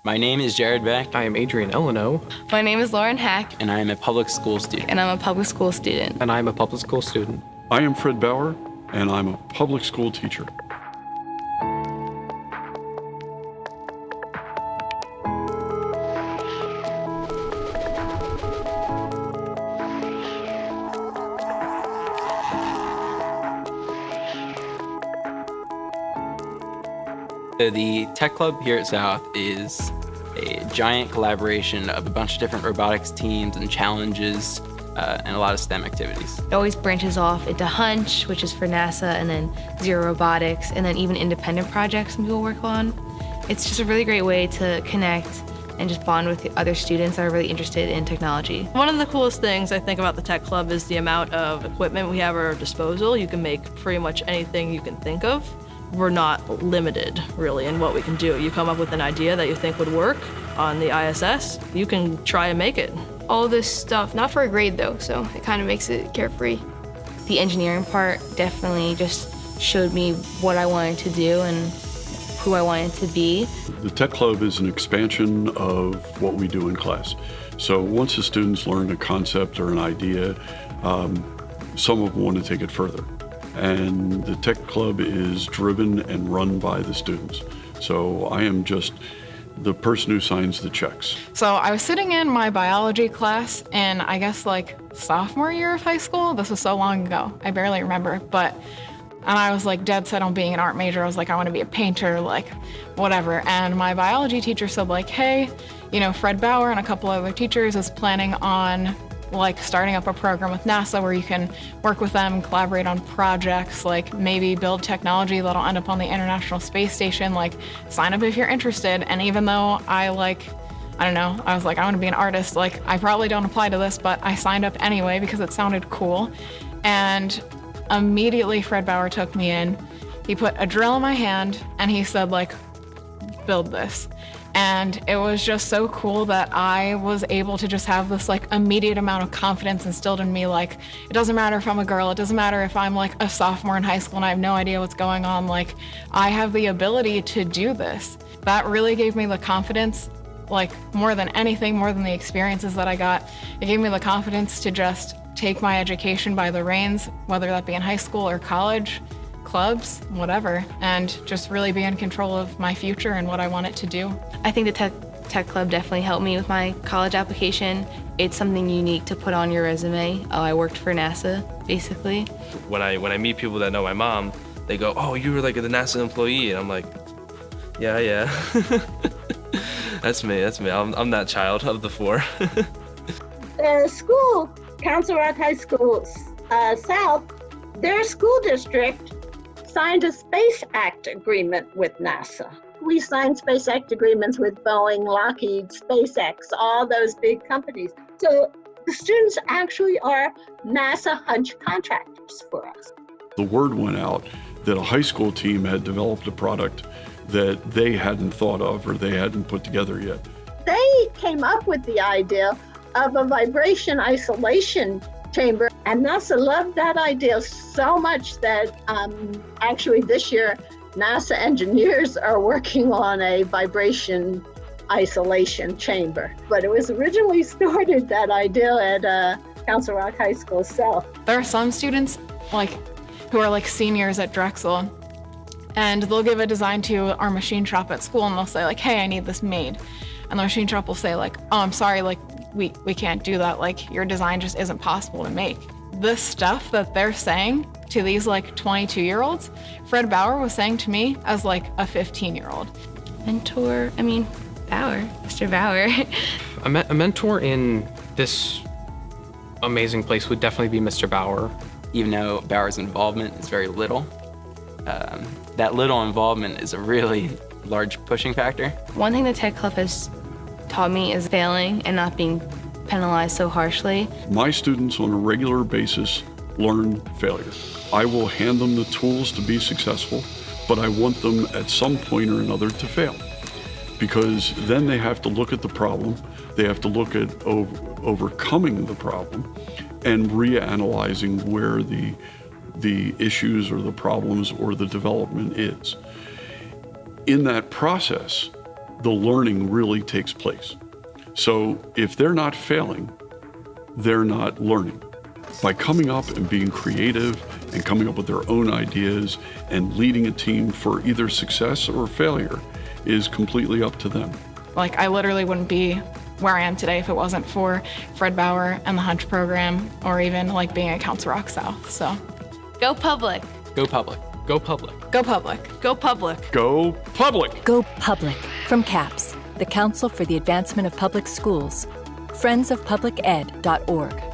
My name is Jared Beck. I am Adrian Eleno. My name is Lauren Hack. And I am a public school student. And I'm a public school student. And I am a public school student. I am Fred Bauer, and I'm a public school teacher. The Tech Club here at South is a giant collaboration of a bunch of different robotics teams and challenges and a lot of STEM activities. It always branches off into Hunch, which is for NASA, and then Zero Robotics, and then even independent projects some people work on. It's just a really great way to connect and just bond with other students that are really interested in technology. One of the coolest things I think about the Tech Club is the amount of equipment we have at our disposal. You can make pretty much anything you can think of. We're not limited, really, in what we can do. You come up with an idea that you think would work on the ISS, you can try and make it. All this stuff, not for a grade though, so it kind of makes it carefree. The engineering part definitely just showed me what I wanted to do and who I wanted to be. The Tech Club is an expansion of what we do in class. So once the students learn a concept or an idea, some of them want to take it further. And the Tech Club is driven and run by the students. So I am just the person who signs the checks. So I was sitting in my biology class in, I guess, like sophomore year of high school. This was so long ago, I barely remember. And I was like dead set on being an art major. I was like, I want to be a painter, like whatever. And my biology teacher said like, hey, you know, Fred Bauer and a couple other teachers is planning on like starting up a program with NASA where you can work with them, collaborate on projects, like maybe build technology that'll end up on the International Space Station, like sign up if you're interested. And even though I don't know, I was like, I want to be an artist, like I probably don't apply to this, but I signed up anyway because it sounded cool. And immediately Fred Bauer took me in. He put a drill in my hand and he said like, build this. And it was just so cool that I was able to just have this like immediate amount of confidence instilled in me. Like, it doesn't matter if I'm a girl, it doesn't matter if I'm like a sophomore in high school and I have no idea what's going on. Like, I have the ability to do this. That really gave me the confidence, like more than anything, more than the experiences that I got. It gave me the confidence to just take my education by the reins, whether that be in high school or college, clubs, whatever, and just really be in control of my future and what I want it to do. I think the Tech Club definitely helped me with my college application. It's something unique to put on your resume. Oh, I worked for NASA, basically. When I meet people that know my mom, they go, oh, you were like the NASA employee, and I'm like, yeah. That's me. I'm that child of the four. The school, Council Rock High School South, their school district signed a Space Act agreement with NASA. We signed Space Act agreements with Boeing, Lockheed, SpaceX, all those big companies. So the students actually are NASA Hunch contractors for us. The word went out that a high school team had developed a product that they hadn't thought of or they hadn't put together yet. They came up with the idea of a vibration isolation chamber, and NASA loved that idea so much that actually this year NASA engineers are working on a vibration isolation chamber. But it was originally started, that idea, at Council Rock High School South. There are some students who are like seniors at Drexel, and they'll give a design to our machine shop at school and they'll say like, hey, I need this made. And the machine shop will say like, oh, I'm sorry, like we can't do that. Like your design just isn't possible to make. This stuff that they're saying to these like 22-year-olds, Fred Bauer was saying to me as like a 15-year-old. Mr. Bauer. A mentor in this amazing place would definitely be Mr. Bauer. Even though Bauer's involvement is very little, that little involvement is a really large pushing factor. One thing the Tech Club has taught me is failing and not being penalized so harshly. My students on a regular basis learn failure. I will hand them the tools to be successful, but I want them at some point or another to fail. Because then they have to look at the problem, they have to look at overcoming the problem and reanalyzing where the issues or the problems or the development is. In that process, the learning really takes place. So if they're not failing, they're not learning. By coming up and being creative and coming up with their own ideas and leading a team for either success or failure is completely up to them. Like, I literally wouldn't be where I am today if it wasn't for Fred Bauer and the Hunch program, or even like being at Council Rock South. So Go public. Go public. Go public. go public. Go public. Go public! Go Public from CAPS, the Council for the Advancement of Public Schools, friendsofpubliced.org.